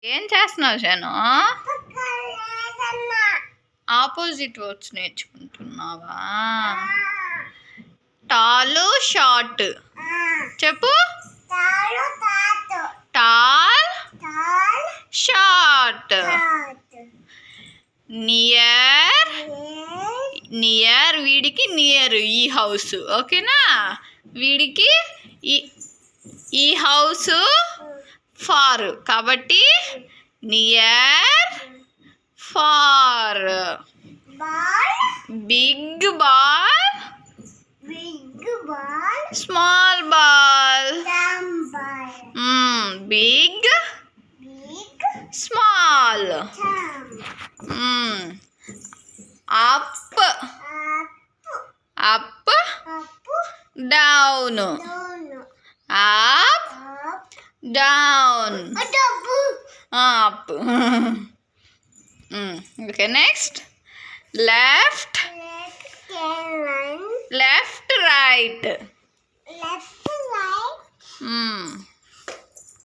ఏం చేస్తున్నావు Shanu? Opposite words నేర్చుకుంటున్నావా? టాలు షార్ట్ చెప్పు. Tall short. నియర్ నియర్ వీడికి నియర్ ఈ హౌస్, ఓకేనా? వీడికి ఈ హౌస్ ఫార్, కాబట్టి near far. Big ball small ball. Big small. Up up down. Up down. Up. Okay, next left left right.